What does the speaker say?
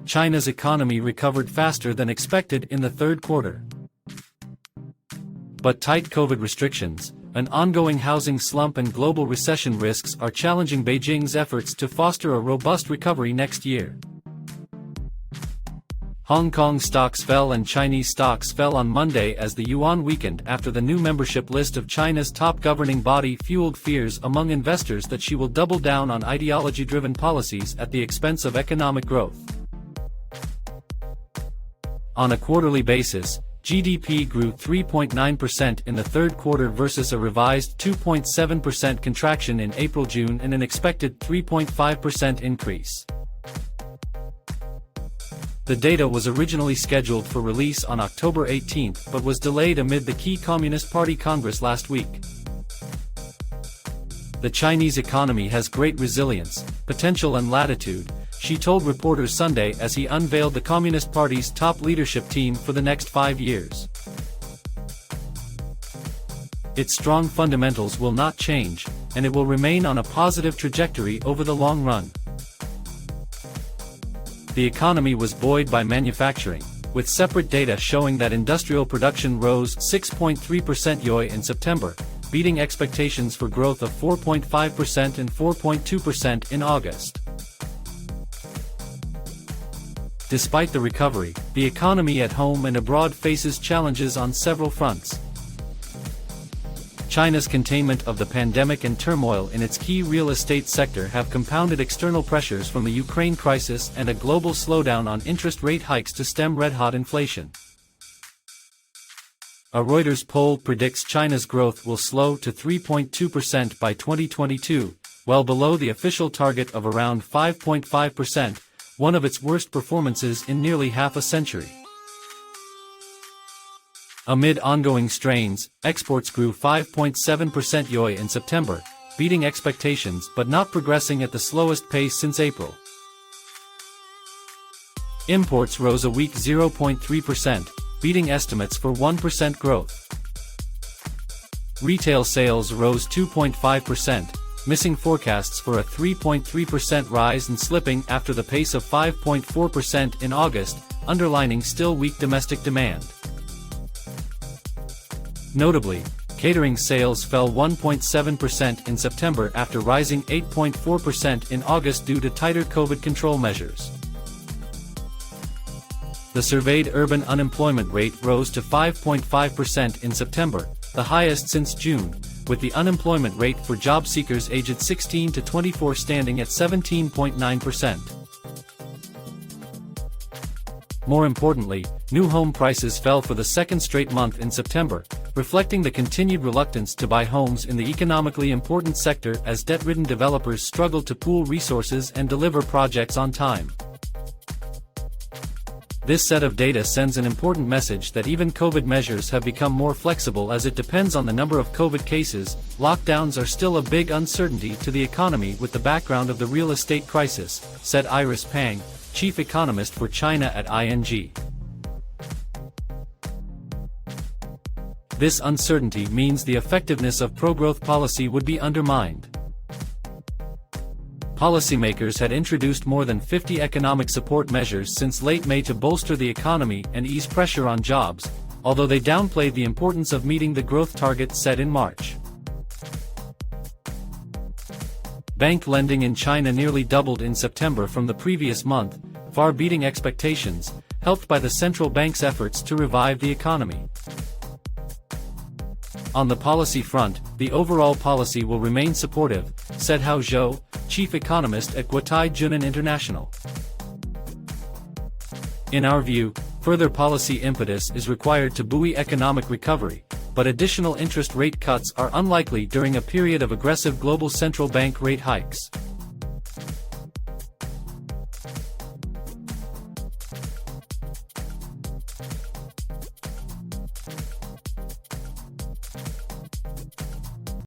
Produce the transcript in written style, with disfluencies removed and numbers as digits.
China's economy recovered faster than expected in the third quarter. But tight COVID restrictions, an ongoing housing slump and global recession risks are challenging Beijing's efforts to foster a robust recovery next year. Hong Kong stocks fell and Chinese stocks fell on Monday as the yuan weakened after the new membership list of China's top governing body fueled fears among investors that she will double down on ideology-driven policies at the expense of economic growth. On a quarterly basis, GDP grew 3.9% in the third quarter versus a revised 2.7% contraction in April-June and an expected 3.5% increase. The data was originally scheduled for release on October 18 but was delayed amid the key Communist Party Congress last week. The Chinese economy has great resilience, potential and latitude, she told reporters Sunday as he unveiled the Communist Party's top leadership team for the next 5 years. Its strong fundamentals will not change, and it will remain on a positive trajectory over the long run. The economy was buoyed by manufacturing, with separate data showing that industrial production rose 6.3% YoY in September, beating expectations for growth of 4.5% and 4.2% in August. Despite the recovery, the economy at home and abroad faces challenges on several fronts. China's containment of the pandemic and turmoil in its key real estate sector have compounded external pressures from the Ukraine crisis and a global slowdown on interest rate hikes to stem red-hot inflation. A Reuters poll predicts China's growth will slow to 3.2% by 2022, well below the official target of around 5.5%, one of its worst performances in nearly half a century. Amid ongoing strains, exports grew 5.7% YoY in September, beating expectations but not progressing at the slowest pace since April. Imports rose a weak 0.3%, beating estimates for 1% growth. Retail sales rose 2.5%, missing forecasts for a 3.3% rise and slipping after the pace of 5.4% in August, underlining still weak domestic demand. Notably, catering sales fell 1.7% in September after rising 8.4% in August due to tighter COVID control measures. The surveyed urban unemployment rate rose to 5.5% in September, the highest since June, with the unemployment rate for job seekers aged 16 to 24 standing at 17.9%. More importantly, new home prices fell for the second straight month in September, reflecting the continued reluctance to buy homes in the economically important sector as debt-ridden developers struggle to pool resources and deliver projects on time. This set of data sends an important message that even COVID measures have become more flexible as it depends on the number of COVID cases. Lockdowns are still a big uncertainty to the economy with the background of the real estate crisis, said Iris Pang, chief economist for China at ING. This uncertainty means the effectiveness of pro-growth policy would be undermined. Policymakers had introduced more than 50 economic support measures since late May to bolster the economy and ease pressure on jobs, although they downplayed the importance of meeting the growth target set in March. Bank lending in China nearly doubled in September from the previous month, far beating expectations, helped by the central bank's efforts to revive the economy. On the policy front, the overall policy will remain supportive, said Hao Zhou, chief economist at Guotai Junan International. In our view, further policy impetus is required to buoy economic recovery, but additional interest rate cuts are unlikely during a period of aggressive global central bank rate hikes.